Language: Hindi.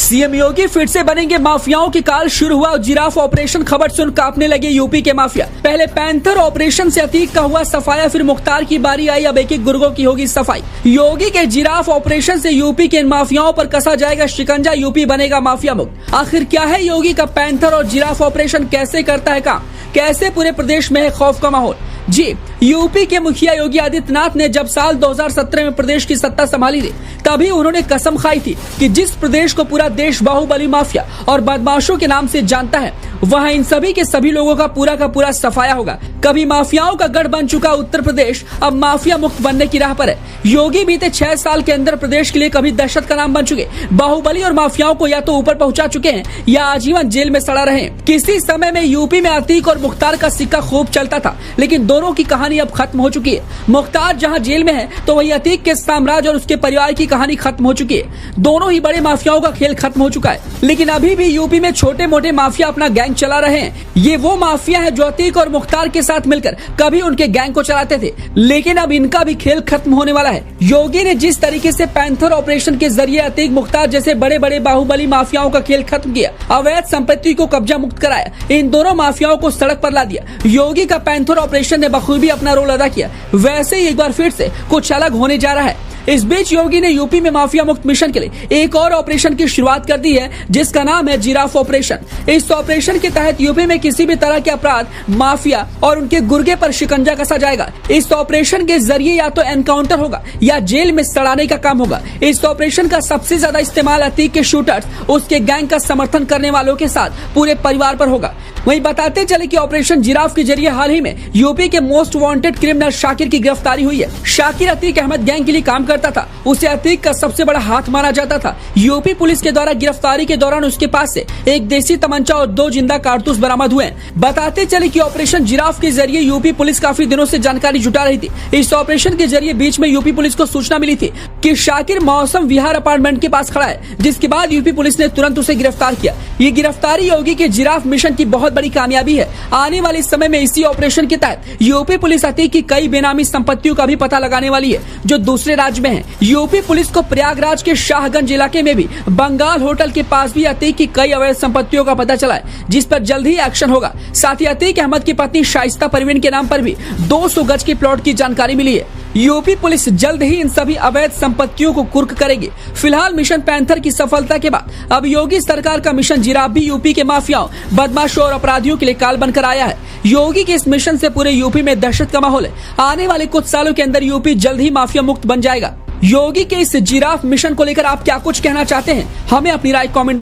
सीएम योगी फिर से बनेंगे माफियाओं की काल शुरू हुआ जिराफ ऑपरेशन, खबर सुन कांपने लगे यूपी के माफिया। पहले पैंथर ऑपरेशन से अतीक का हुआ सफाया, फिर मुख्तार की बारी आई, अब एक एक गुर्गों की होगी सफाई। योगी के जिराफ ऑपरेशन से यूपी के इन माफियाओं पर कसा जाएगा शिकंजा, यूपी बनेगा माफिया मुक्त। आखिर क्या है योगी का पैंथर और जिराफ ऑपरेशन, कैसे करता है काम, कैसे पूरे प्रदेश में है खौफ का माहौल। जी, यूपी के मुखिया योगी आदित्यनाथ ने जब साल 2017 में प्रदेश की सत्ता संभाली थी, तभी उन्होंने कसम खाई थी कि जिस प्रदेश को पूरा देश बाहुबली माफिया और बदमाशों के नाम से जानता है, वहां इन सभी के सभी लोगों का पूरा सफाया होगा। कभी माफियाओं का गढ़ बन चुका उत्तर प्रदेश अब माफिया मुक्त बनने की राह पर है। योगी बीते 6 साल के अंदर प्रदेश के लिए कभी दहशत का नाम बन चुके बाहुबली और माफियाओं को या तो ऊपर पहुंचा चुके हैं या आजीवन जेल में सड़ा रहे। किसी समय में यूपी में अतीक और मुख्तार का सिक्का खूब चलता था, लेकिन दोनों की कहानी अब खत्म हो चुकी है। मुख्तार जहां जेल में है, तो वही अतीक के साम्राज्य और उसके परिवार की कहानी खत्म हो चुकी है। दोनों ही बड़े माफियाओं का खेल खत्म हो चुका है, लेकिन अभी भी यूपी में छोटे मोटे माफिया अपना गैंग चला रहे हैं। ये वो माफिया है जो अतीक और मुख्तार के साथ मिलकर कभी उनके गैंग को चलाते थे, लेकिन अब इनका भी खेल खत्म होने वाला है। योगी ने जिस तरीके से पैंथर ऑपरेशन के जरिए अतीक, मुख्तार जैसे बड़े बड़े बाहुबली माफियाओं का खेल खत्म किया, अवैध संपत्ति को कब्जा मुक्त कराया, इन दोनों माफियाओं को सड़क पर ला दिया, योगी का पैंथर ऑपरेशन ने बखूबी अपना रोल अदा किया। वैसे ही एक बार फिर से कुछ अलग होने जा रहा है। इस बीच योगी ने यूपी में माफिया मुक्त मिशन के लिए एक और ऑपरेशन की शुरुआत कर दी है, जिसका नाम है जिराफ ऑपरेशन। इस ऑपरेशन के तहत यूपी में किसी भी तरह के अपराध, माफिया और उनके गुर्गे पर शिकंजा कसा जाएगा। इस ऑपरेशन के जरिए या तो एनकाउंटर होगा या जेल में सड़ाने का काम होगा। इस ऑपरेशन का सबसे ज्यादा इस्तेमाल अतीक के शूटर्स, उसके गैंग का समर्थन करने वालों के साथ पूरे परिवार पर होगा। वहीं बताते चले कि ऑपरेशन जिराफ के जरिए हाल ही में यूपी के मोस्ट वांटेड क्रिमिनल शाकिर की गिरफ्तारी हुई है। शाकिर अतीक अहमद गैंग के लिए काम करता था, उसे अतीक का सबसे बड़ा हाथ माना जाता था। यूपी पुलिस के द्वारा गिरफ्तारी के दौरान उसके पास से एक देसी तमंचा और 2 जिंदा कारतूस बरामद हुए। बताते चले कि ऑपरेशन जिराफ के जरिए यूपी पुलिस काफी दिनों से जानकारी जुटा रही थी। इस ऑपरेशन के जरिए बीच में यूपी पुलिस को सूचना मिली थी कि शाकिर मौसम विहार अपार्टमेंट के पास खड़ा है, जिसके बाद यूपी पुलिस ने तुरंत उसे गिरफ्तार किया। ये गिरफ्तारी योगी के जिराफ मिशन की बहुत बड़ी कामयाबी है। आने वाले समय में इसी ऑपरेशन के तहत यूपी पुलिस अतीक की कई बेनामी संपत्तियों का भी पता लगाने वाली है, जो दूसरे राज्य में है। यूपी पुलिस को प्रयागराज के शाहगंज इलाके में भी बंगाल होटल के पास भी अतीक की कई अवैध संपत्तियों का पता चला है, जिस पर जल्द ही एक्शन होगा। साथ ही अतीक अहमद की पत्नी शाइस्ता परवीन के नाम पर भी 200 गज के प्लॉट की जानकारी मिली है। यूपी पुलिस जल्द ही इन सभी अवैध संपत्तियों को कुर्क करेगी। फिलहाल मिशन पैंथर की सफलता के बाद अब योगी सरकार का मिशन जिराफ भी यूपी के माफियाओं, बदमाशों और अपराधियों के लिए काल बनकर आया है। योगी के इस मिशन से पूरे यूपी में दहशत का माहौल है। आने वाले कुछ सालों के अंदर यूपी जल्द ही माफिया मुक्त बन जाएगा। योगी के इस जिराफ मिशन को लेकर आप क्या कुछ कहना चाहते हैं? हमें अपनी राय कमेंट